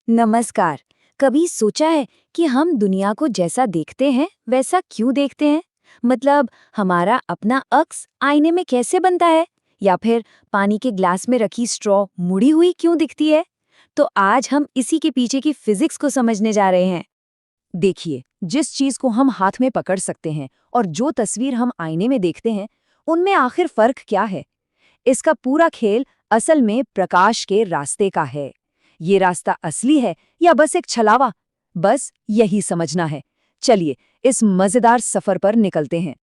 नमस्कार। कभी सोचा है कि हम दुनिया को जैसा देखते हैं वैसा क्यों देखते हैं? मतलब हमारा अपना अक्स आईने में कैसे बनता है? या फिर पानी के ग्लास में रखी स्ट्रॉ मुड़ी हुई क्यों दिखती है? तो आज हम इसी के पीछे की फिजिक्स को समझने जा रहे हैं। देखिए, जिस चीज को हम हाथ में पकड़ सकते हैं और जो तस्वीर हम आईने में देखते हैं, उनमें आखिर फर्क क्या है? इसका पूरा खेल असल में प्रकाश के रास्ते का है। ये रास्ता असली है या बस एक छलावा? बस यही समझना है। चलिए, इस मजेदार सफर पर निकलते हैं।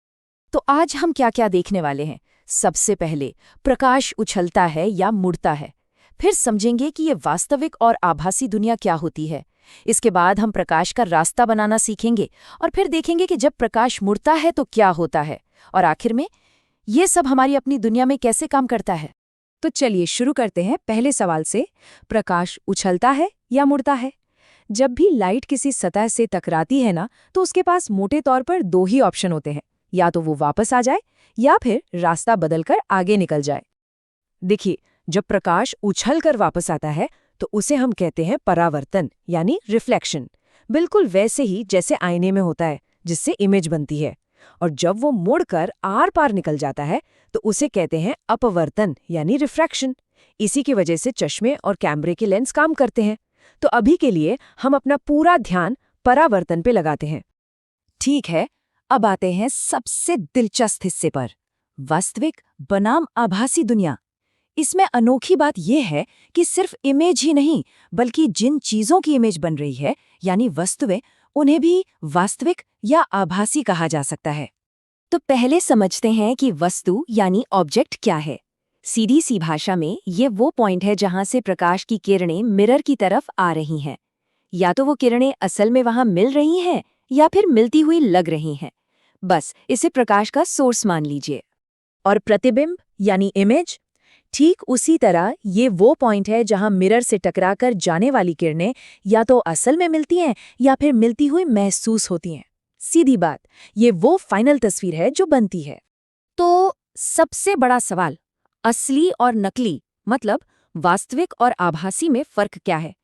तो आज हम क्या-क्या देखने वाले हैं? सबसे पहले, प्रकाश उछलता है या मुड़ता है। फिर समझेंगे कि ये वास्तविक और आभासी दुनिया क्या होती है। इसके बाद हम प्रकाश का रास्ता बनाना सीखेंगे और फिर देखेंगे कि जब प्रकाश मुड़ता है तो क्या होता है। और आखिर में, ये सब हमारी अपनी दुनिया में कैसे काम करता है। तो चलिए शुरू करते हैं पहले सवाल से। प्रकाश उछलता है या मुड़ता है? जब भी लाइट किसी सतह से टकराती है ना, तो उसके पास मोटे तौर पर दो ही ऑप्शन होते हैं। या तो वो वापस आ जाए या फिर रास्ता बदलकर आगे निकल जाए। देखिए, जब प्रकाश उछलकर वापस आता है तो उसे हम कहते हैं परावर्तन यानी रिफ्लेक्शन। बिल्कुल वैसे ही जैसे आईने में होता है, जिससे इमेज बनती है। और जब वो मुड़कर आर पार निकल जाता है तो उसे कहते हैं अपवर्तन यानी रिफ्रैक्शन। इसी की वजह से चश्मे और कैमरे के लेंस काम करते हैं। तो अभी के लिए हम अपना पूरा ध्यान परावर्तन पे लगाते हैं। ठीक है, अब आते हैं सबसे दिलचस्प हिस्से पर, वास्तविक बनाम आभासी दुनिया। इसमें अनोखी बात यह है कि सिर्फ इमेज ही नहीं, बल्कि जिन चीजों की इमेज बन रही है यानी वस्तुएं, उन्हें भी वास्तविक या आभासी कहा जा सकता है। तो पहले समझते हैं कि वस्तु यानी ऑब्जेक्ट क्या है। सीधी सी भाषा में ये वो पॉइंट है जहां से प्रकाश की किरणें मिरर की तरफ आ रही हैं। या तो वो किरणें असल में वहां मिल रही हैं या फिर मिलती हुई लग रही हैं। बस इसे प्रकाश का सोर्स मान लीजिए। और प्रतिबिंब यानी इमेज, ठीक उसी तरह ये वो पॉइंट है जहां मिरर से टकराकर जाने वाली किरणें या तो असल में मिलती हैं या फिर मिलती हुई महसूस होती हैं। सीधी बात, ये वो फाइनल तस्वीर है जो बनती है। तो सबसे बड़ा सवाल, असली और नकली मतलब वास्तविक और आभासी में फर्क क्या है?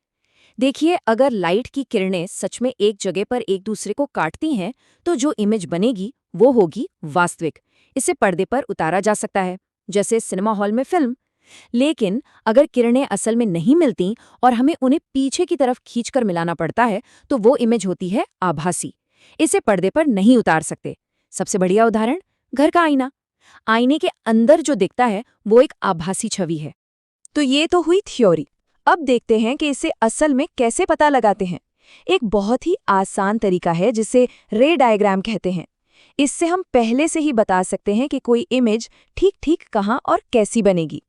देखिए, अगर लाइट की किरणें सच में एक जगह पर एक दूसरे को काटती हैं तो जो इमेज बनेगी वो होगी वास्तविक। इसे पर्दे पर उतारा जा सकता है, जैसे सिनेमा हॉल में फिल्म। लेकिन अगर किरणें असल में नहीं मिलती और हमें उन्हें पीछे की तरफ खींचकर मिलाना पड़ता है तो वो इमेज होती है आभासी। इसे पर्दे पर नहीं उतार सकते। सबसे बढ़िया उदाहरण, घर का आईना। आईने के अंदर जो दिखता है वो एक आभासी छवि है। तो ये तो हुई थ्योरी। अब देखते हैं कि इसे असल में कैसे पता लगाते हैं। एक बहुत ही आसान तरीका है जिसे रे डायग्राम कहते हैं। इससे हम पहले से ही बता सकते हैं कि कोई इमेज ठीक ठीक कहाँ और कैसी बनेगी।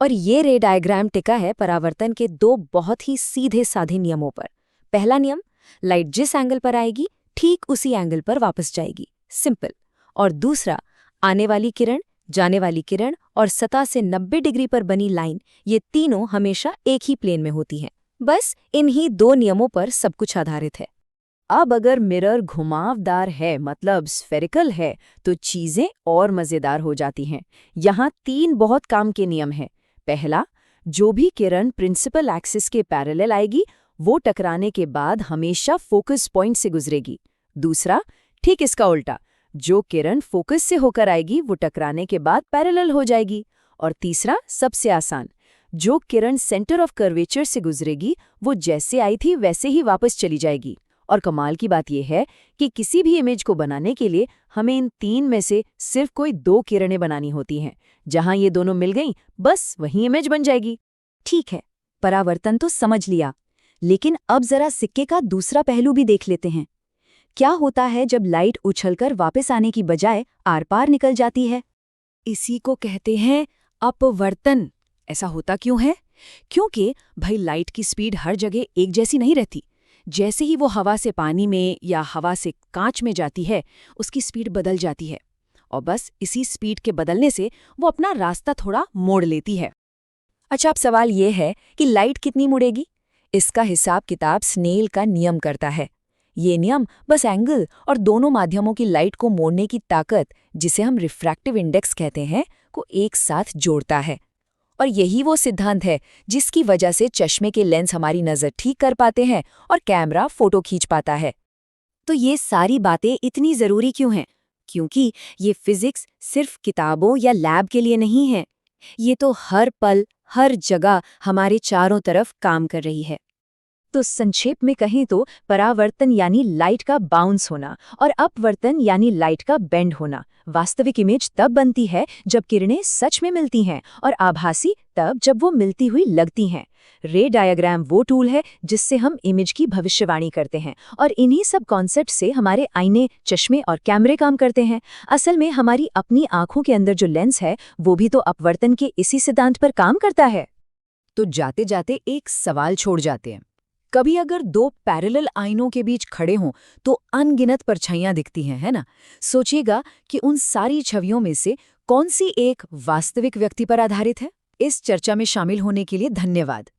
और ये रे डायग्राम टिका है परावर्तन के दो बहुत ही सीधे साधे नियमों पर। पहला नियम, लाइट जिस एंगल पर आएगी ठीक उसी एंगल पर वापस जाएगी, सिंपल। और दूसरा, आने वाली किरण, जाने वाली किरण और सतह से 90 डिग्री पर बनी लाइन, ये तीनों हमेशा एक ही प्लेन में होती हैं। बस इन्हीं दो नियमों पर सब कुछ आधारित है। अब अगर मिरर घुमावदार है, मतलब स्फेरिकल है, तो चीजें और मजेदार हो जाती हैं। यहाँ 3 बहुत काम के नियम हैं। पहला, जो भी किरण प्रिंसिपल एक्सिस के पैरेलल आएगी वो टकराने के बाद हमेशा फोकस पॉइंट से गुजरेगी। दूसरा, ठीक इसका उल्टा, जो किरण फोकस से होकर आएगी वो टकराने के बाद पैरेलल हो जाएगी। और तीसरा, सबसे आसान, जो किरण सेंटर ऑफ कर्वेचर से गुजरेगी वो जैसे आई थी वैसे ही वापस चली जाएगी। और कमाल की बात यह है कि किसी भी इमेज को बनाने के लिए हमें इन 3 में से सिर्फ कोई 2 किरणें बनानी होती हैं। जहां ये दोनों मिल गईं, बस वही इमेज बन जाएगी। ठीक है, परावर्तन तो समझ लिया, लेकिन अब जरा सिक्के का दूसरा पहलू भी देख लेते हैं। क्या होता है जब लाइट उछलकर वापस आने की बजाय आर पार निकल जाती है? इसी को कहते हैं अपवर्तन। ऐसा होता क्यों है? क्योंकि भाई लाइट की स्पीड हर जगह एक जैसी नहीं रहती। जैसे ही वो हवा से पानी में या हवा से कांच में जाती है, उसकी स्पीड बदल जाती है। और बस इसी स्पीड के बदलने से वो अपना रास्ता थोड़ा मोड़ लेती है। अच्छा, अब सवाल ये है कि लाइट कितनी मुड़ेगी? इसका हिसाब किताब स्नेल का नियम करता है। ये नियम बस एंगल और दोनों माध्यमों की लाइट को मोड़ने की ताकत, जिसे हम रिफ्रैक्टिव इंडेक्स कहते हैं, को एक साथ जोड़ता है। और यही वो सिद्धांत है जिसकी वजह से चश्मे के लेंस हमारी नज़र ठीक कर पाते हैं और कैमरा फोटो खींच पाता है। तो ये सारी बातें इतनी ज़रूरी क्यों हैं? क्योंकि ये फिजिक्स सिर्फ किताबों या लैब के लिए नहीं है। ये तो हर पल, हर जगह हमारे चारों तरफ काम कर रही है। तो संक्षेप में कहें तो परावर्तन यानी लाइट का बाउंस होना और अपवर्तन यानी लाइट का बेंड होना। वास्तविक इमेज तब बनती है जब किरणें सच में मिलती हैं और आभासी तब जब वो मिलती हुई लगती हैं। रे डायग्राम वो टूल है जिससे हम इमेज की भविष्यवाणी करते हैं और इन्हीं सब कॉन्सेप्ट से हमारे आईने, चश्मे और कैमरे काम करते हैं। असल में हमारी अपनी आंखों के अंदर जो लेंस है वो भी तो अपवर्तन के इसी सिद्धांत पर काम करता है। तो जाते जाते एक सवाल छोड़ जाते हैं। कभी अगर दो पैरेलल आईनों के बीच खड़े हों तो अनगिनत परछाइयां दिखती हैं, है ना? सोचिएगा कि उन सारी छवियों में से कौन सी एक वास्तविक व्यक्ति पर आधारित है। इस चर्चा में शामिल होने के लिए धन्यवाद।